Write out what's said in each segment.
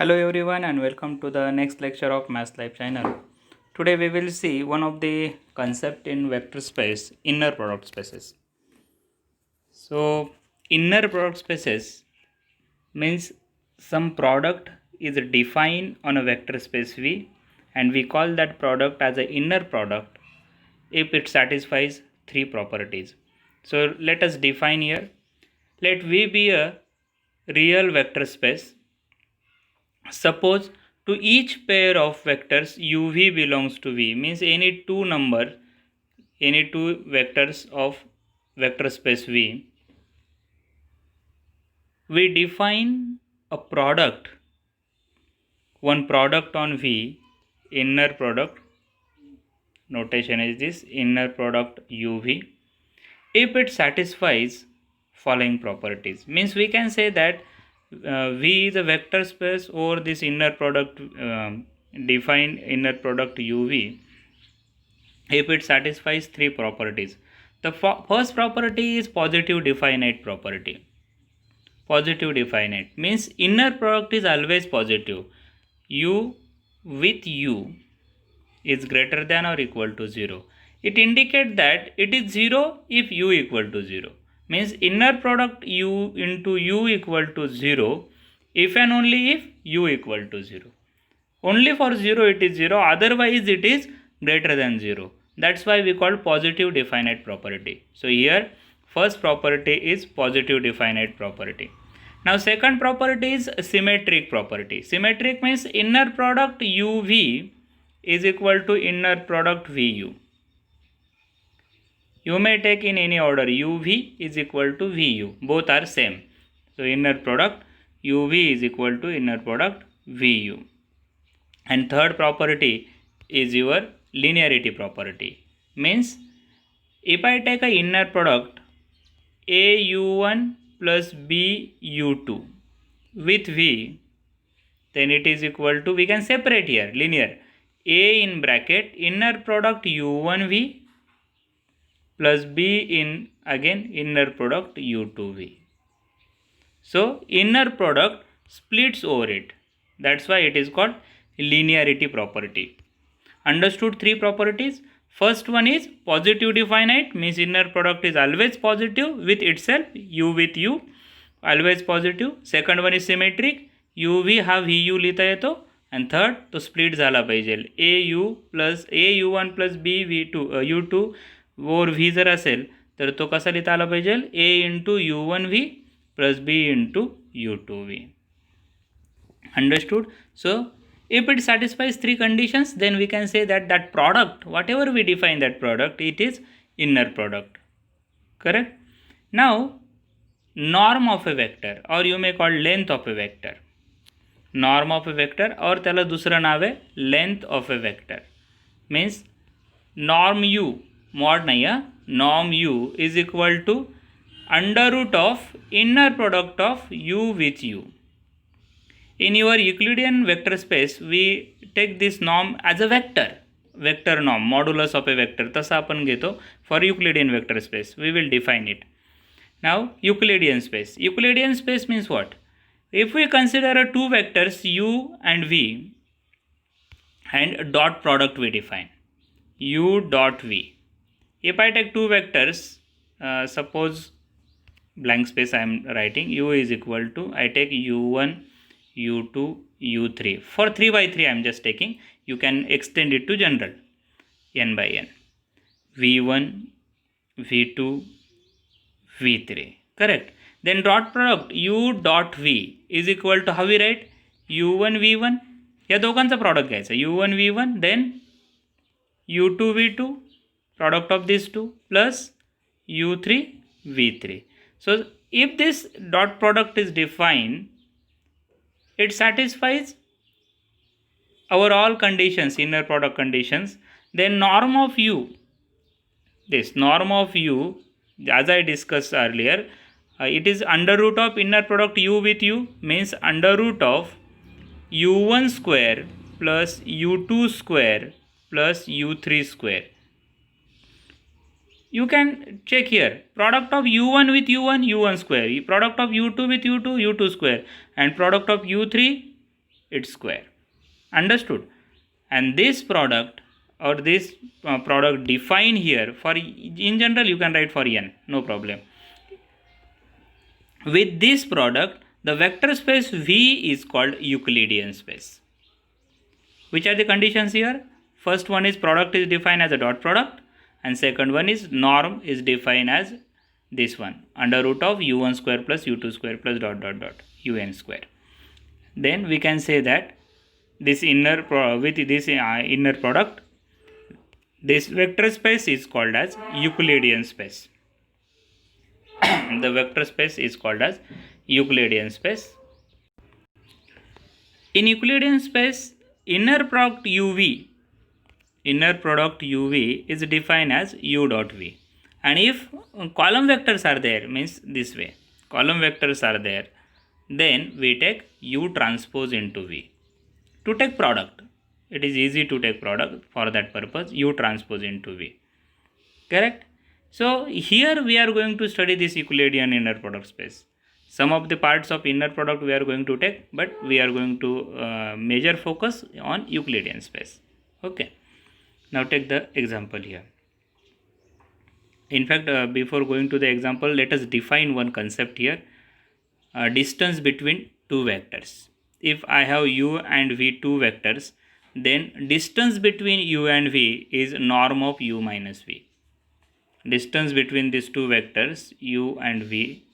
Hello everyone and welcome to the next lecture of Math Life channel. Today we will see one of the concept in vector space, inner product spaces. So inner product spaces means some product is defined on a vector space V and we call that product as an inner product if it satisfies three properties. So let us define here. Let V be a real vector space. Suppose to each pair of vectors uv belongs to v, means any two vectors of vector space v, we define a product, one product on v, inner product, notation is this, inner product uv, if it satisfies following properties. Means we can say that v is a vector space over this inner product, defined inner product uv, if it satisfies three properties. The first property is positive definite property. Positive definite means inner product is always positive. U with u is greater than or equal to 0. It indicates that it is 0 if u equal to 0. Means inner product u into u equal to 0 if and only if u equal to 0. Only for 0 it is 0, otherwise it is greater than 0. That's why we call positive definite property. So here first property is positive definite property. Now second property is symmetric property. Symmetric means inner product uv is equal to inner product vu. You may take in any order. uv is equal to vu. Both are same. So inner product uv is equal to inner product vu. And third property is your linearity property. Means if I take a inner product au1 plus bu2 with v, then it is equal to, we can separate here, linear, a in bracket inner product u1v plus b in again inner product u2v. So inner product splits over it. That's why it is called linearity property. Understood three properties? First one is positive definite, means inner product is always positive with itself, u with u, always positive. Second one is symmetric, uv हा vu लिहिता येतो. आणि third तो split झाला पाहिजे, au1 plus B u2 ओर v जर असेल तर तो कसा लिहिता आला पाहिजे, a into u1v plus b into u2v. Understood? So if it satisfies three conditions, then we can say that that product, whatever we define that product, it is inner product. Correct? Now norm of a vector, or you may call length of a vector. Norm of a vector और त्याला दुसरं नाव आहे length of a vector. Means norm u, mod नाही हा, norm u is equal to under root of inner product of u with u. In your Euclidean vector space, we take this norm as a vector. Vector norm, modulus of a vector. तसा आपण घेतो for Euclidean vector space. We will define it. Now, Euclidean space. Euclidean space means what? If we consider two vectors u and v, and dot product we define, u dot v. If I take two vectors, suppose blank space I am writing, u is equal to, I take u1, u2, u3. For 3 by 3 I am just taking. You can extend it to general, n by n. v1, v2, v3. Correct? Then dot product u dot v is equal to, how we write, u1 v1. या दोघांचा product घ्यायचा, u1 v1 then u2 v2, product of these two, plus u3 v3. So if this dot product is defined, it satisfies our all conditions, inner product conditions. Then norm of u, this norm of u, as I discussed earlier, it is under root of inner product u with u, means under root of u1 square plus u2 square plus u3 square. You can check here, product of u1 with u1, u1 square, product of u2 with u2, u2 square, and product of u3 its square. Understood? And this product or this product defined here for, in general you can write for n, no problem. With this product, the vector space V is called Euclidean space. Which are the conditions here? First one is product is defined as a dot product, and second one is norm is defined as this one, under root of u1 square plus u2 square plus dot dot dot un square. Then we can say that this inner inner product, this vector space is called as Euclidean space. The vector space is called as Euclidean space. In Euclidean space, inner product uv is defined as u dot v. And if column vectors are there, means this way, column vectors are there, then we take u transpose into v. To take product, it is easy to take product. For that purpose, u transpose into v. Correct? So here we are going to study this Euclidean inner product space. Some of the parts of inner product we are going to take, but we are going to major focus on Euclidean space. Okay. Now take the example here. In fact, before going to the example, let us define one concept here. Distance between two vectors. If I have u and v two vectors, then distance between u and v is norm of u minus v. Distance between these two vectors u and v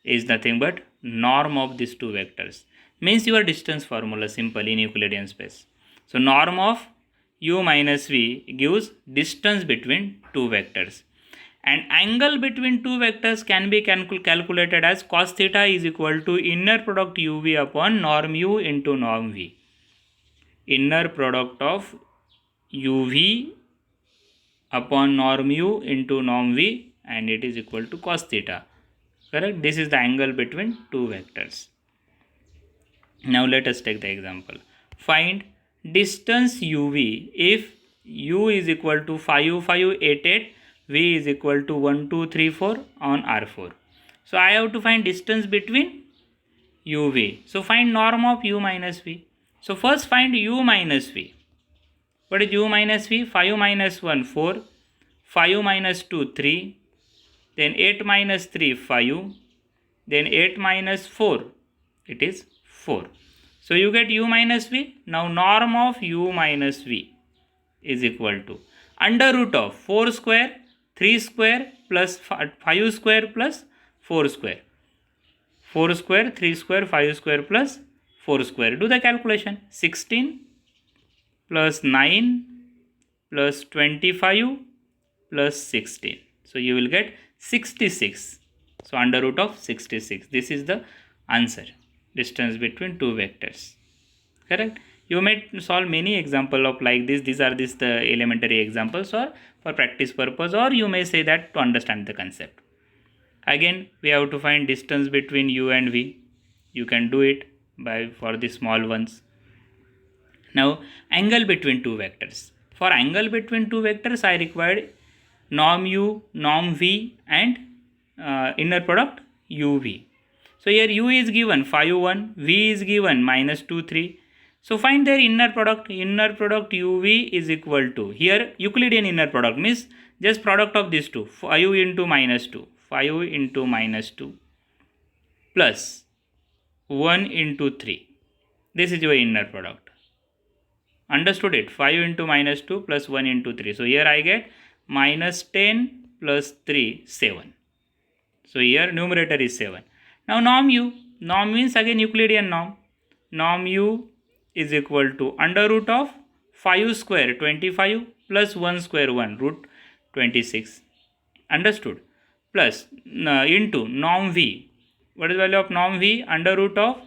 is nothing but norm of these two vectors. Means your distance formula simple in Euclidean space. So norm of u minus v gives distance between two vectors. And angle between two vectors can be calculated as cos theta is equal to inner product uv upon norm u into norm v. Inner product of uv upon norm u into norm v, and it is equal to cos theta. Correct? This is the angle between two vectors. Now let us take the example. Find distance uv if u is equal to 5, 5, 8, 8, v is equal to 1, 2, 3, 4 on R4. So I have to find distance between uv. So find norm of u minus v. So first find u minus v. What is u minus v? 5 minus 1, 4. 5 minus 2, 3. Then 8 minus 3, 5. Then 8 minus 4, it is 4. So you get u minus v. Now norm of u minus v is equal to under root of 4 square, 3 square plus 5 square plus 4 square. 4 square, 3 square, 5 square plus 4 square. Do the calculation. 16 plus 9 plus 25 plus 16. So you will get 66. So under root of 66. This is the answer. Distance between two vectors. Correct? You may solve many examples of like this. These are the elementary examples or for practice purpose, or you may say that to understand the concept. Again, we have to find distance between u and v. You can do it for the small ones. Now, angle between two vectors. For angle between two vectors, I required norm u, norm v, and inner product uv. So here u is given 5, 1, v is given minus 2, 3. So find their inner product. Inner product uv is equal to, here Euclidean inner product means just product of these two, 5 into minus 2, 5 into minus 2 plus 1 into 3. This is your inner product. Understood it? 5 into minus 2 plus 1 into 3. So here I get minus 10 plus 3, 7. So here numerator is 7. Now norm u. Norm means again Euclidean norm. Norm u is equal to under root of 5 square 25 plus 1 square 1 root 26. Understood? Plus into norm v. What is the value of norm v? Under root of,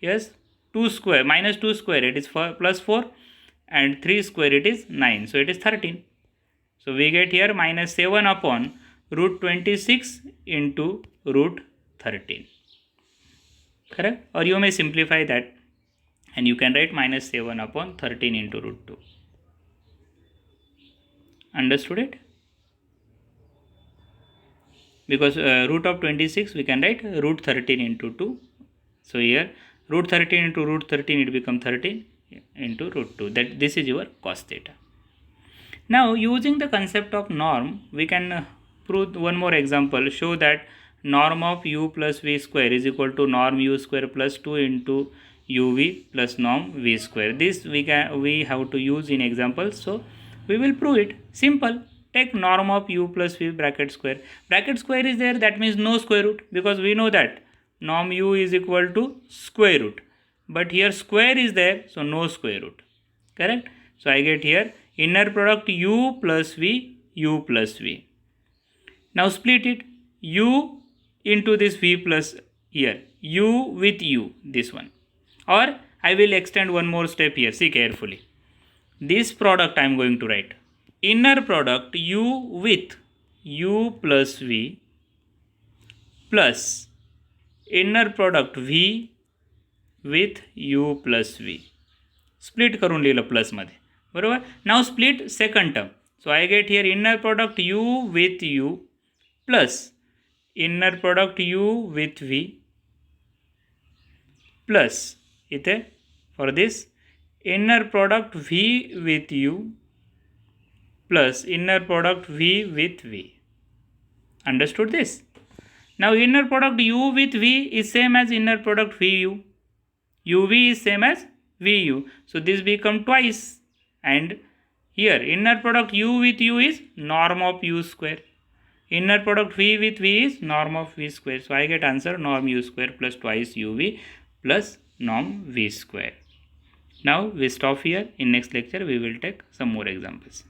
yes, 2 square minus 2 square, it is plus 4, and 3 square, it is 9. So it is 13. So we get here minus 7 upon root 26 into root 13. Correct? Or you may simplify that and you can write minus 7 upon 13 into root 2. Understood it? Because root of 26 we can write root 13 into 2. So here Root 13 into root 13, it become 13 into root 2. This is your cos theta. Now using the concept of norm, we can prove one more example. Show that norm of u plus v square is equal to norm u square plus 2 into uv plus norm v square. This we have to use in example. So we will prove it. Simple. Take norm of u plus v bracket square. Bracket square is there, that means no square root, because we know that norm u is equal to square root. But here square is there, so no square root. Correct? So I get here inner product u plus v, u plus v. Now split it. U into this v plus here. U with u, this one. Or I will extend one more step here. See carefully. This product I am going to write. Inner product u with u plus v plus inner product v with u plus v. Split करून लिहिलं plus मध्ये, बरोबर. Now split second term. So I get here inner product u with u plus inner product u with v plus इथे for this inner product v with u plus inner product v with v. Understood this? Now inner product u with v is same as inner product vu. uv is same as vu. So this become twice. And here inner product u with u is norm of u square. Inner product v with v is norm of v square. So I get answer norm u square plus twice uv plus norm v square. Now we stop here. In next lecture we will take some more examples.